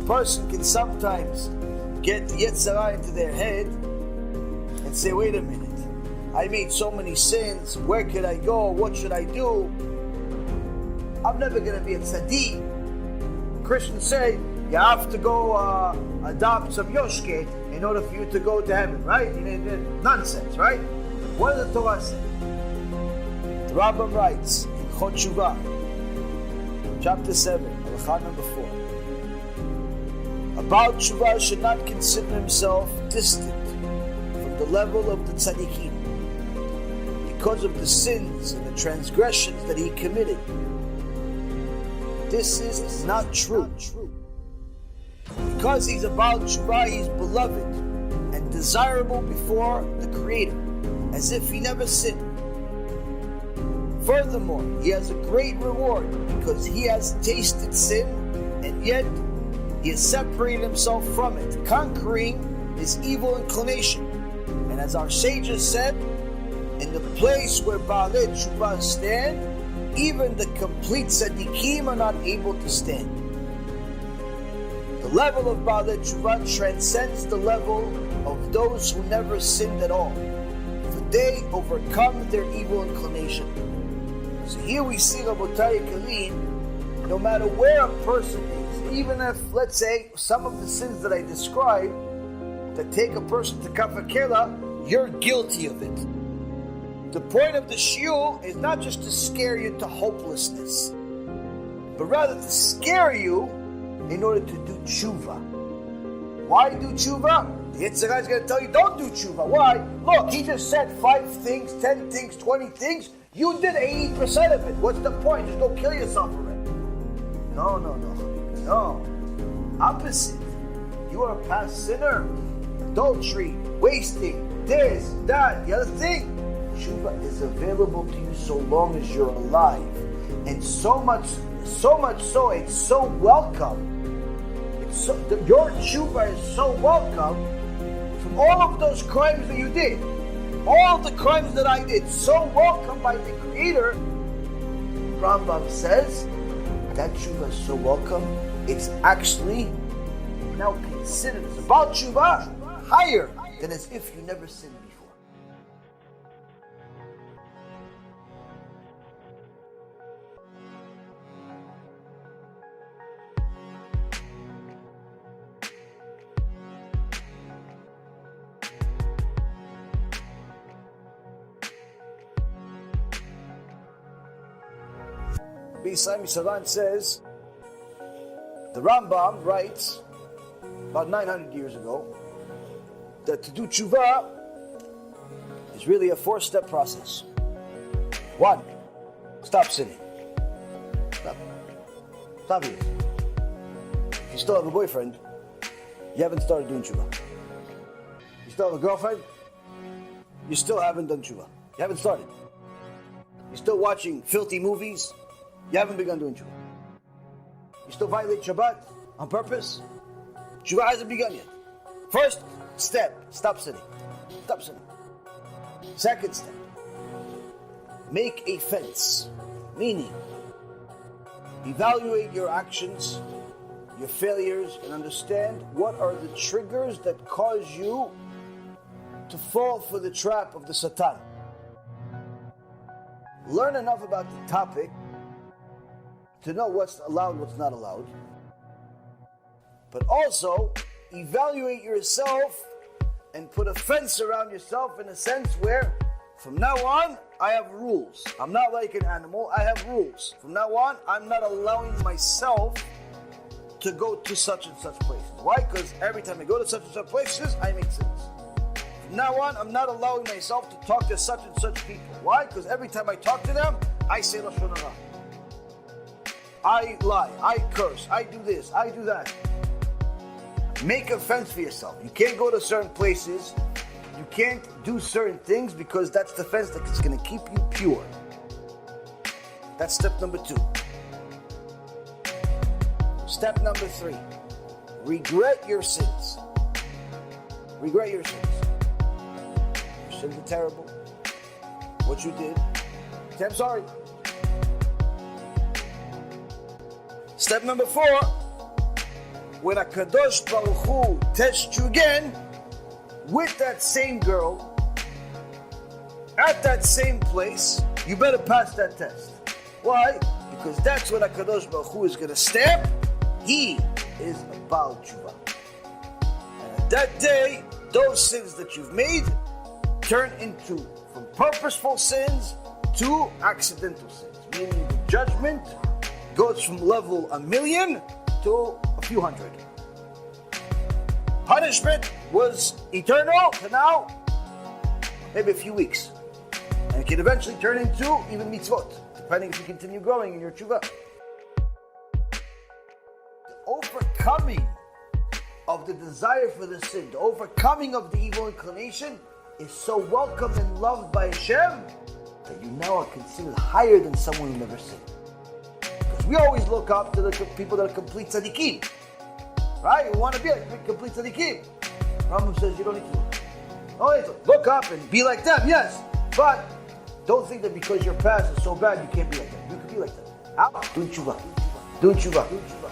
person can sometimes get Yetzirah into their head and say, wait a minute, I made so many sins, where could I go, what should I do? I'm never going to be a tzaddik. Christians say, you have to go adopt some yoshke in order for you to go to heaven, right? Nonsense, right? What does the Torah say? The Rambam writes in Hilchot Teshuva, chapter 7, halakha number 4. A Baal Teshuvah should not consider himself distant from the level of the tzaddikim because of the sins and the transgressions that he committed. This is not true. Because he's a Baal Teshuvah, he's beloved and desirable before the Creator, as if he never sinned. Furthermore, he has a great reward because he has tasted sin and yet he has separated himself from it, conquering his evil inclination. And as our sages said, in the place where Ba'al Teshuvah stand, even the complete tzaddikim are not able to stand. The level of Ba'al Teshuvah transcends the level of those who never sinned at all, for they overcome their evil inclination. So here we see, Rabotai Kalim, no matter where a person is, even if, let's say, some of the sins that I described that take a person to kafakela, you're guilty of it. The point of the shiur is not just to scare you to hopelessness, but rather to scare you in order to do tshuva. Why do tshuva? The Yitzhak is going to tell you, don't do tshuva. Why? Look, he just said 5 things, 10 things, 20 things. You did 80% of it. What's the point? Just go kill yourself already. No. Opposite. You are a past sinner. Adultery, wasting, this, that, the other thing. Tshuva is available to you so long as you're alive. And so much so, it's so welcome. Your tshuva is so welcome from all of those crimes that you did. All of the crimes that I did, so welcome by the Creator. Rambam says that tshuva is so welcome, it's actually now considered as about tshuva higher than as if you never sinned before. Savan says, the Rambam writes about 900 years ago that to do tshuva is really a 4-step process. 1, stop sinning. Stop it. If you still have a boyfriend, you haven't started doing tshuva. You still have a girlfriend, you still haven't done tshuva. You haven't started. You're still watching filthy movies, you haven't begun doing tshuva. You still violate Shabbat on purpose, tshuva hasn't begun yet. First step, stop sinning. Stop sinning. Second step, make a fence. Meaning, evaluate your actions, your failures, and understand what are the triggers that cause you to fall for the trap of the Satan. Learn enough about the topic to know what's allowed, what's not allowed. But also, evaluate yourself and put a fence around yourself in a sense where, from now on, I have rules. I'm not like an animal, I have rules. From now on, I'm not allowing myself to go to such and such places. Why? Because every time I go to such and such places, I make sins. From now on, I'm not allowing myself to talk to such and such people. Why? Because every time I talk to them, I say Lashon Hara. I lie, I curse, I do this, I do that. Make a fence for yourself. You can't go to certain places. You can't do certain things because that's the fence that's going to keep you pure. That's step number 2. Step number 3. Regret your sins. Regret your sins. Your sins are terrible. What you did. Say, I'm sorry. Step number 4. when HaKadosh Baruch Hu tests you again with that same girl, at that same place, you better pass that test. Why? Because that's what HaKadosh Baruch Hu is going to stamp. He is a Baal Teshuvah. And at that day, those sins that you've made turn into from purposeful sins to accidental sins. Meaning the judgment goes from level 1,000,000 to a few hundred. Punishment was eternal to now maybe a few weeks. And it can eventually turn into even mitzvot, depending if you continue growing in your tshuva. The overcoming of the desire for the sin, the overcoming of the evil inclination is so welcome and loved by Hashem that you now are considered higher than someone who never sinned. Because we always look up to the people that are complete tzaddikim. Right? We want to be like complete tzaddikim. Rambam says you don't need to look. Oh, you need to look up and be like them, yes. But don't think that because your past is so bad, you can't be like them. You can be like them. How? Doing tshuva. Doing tshuva.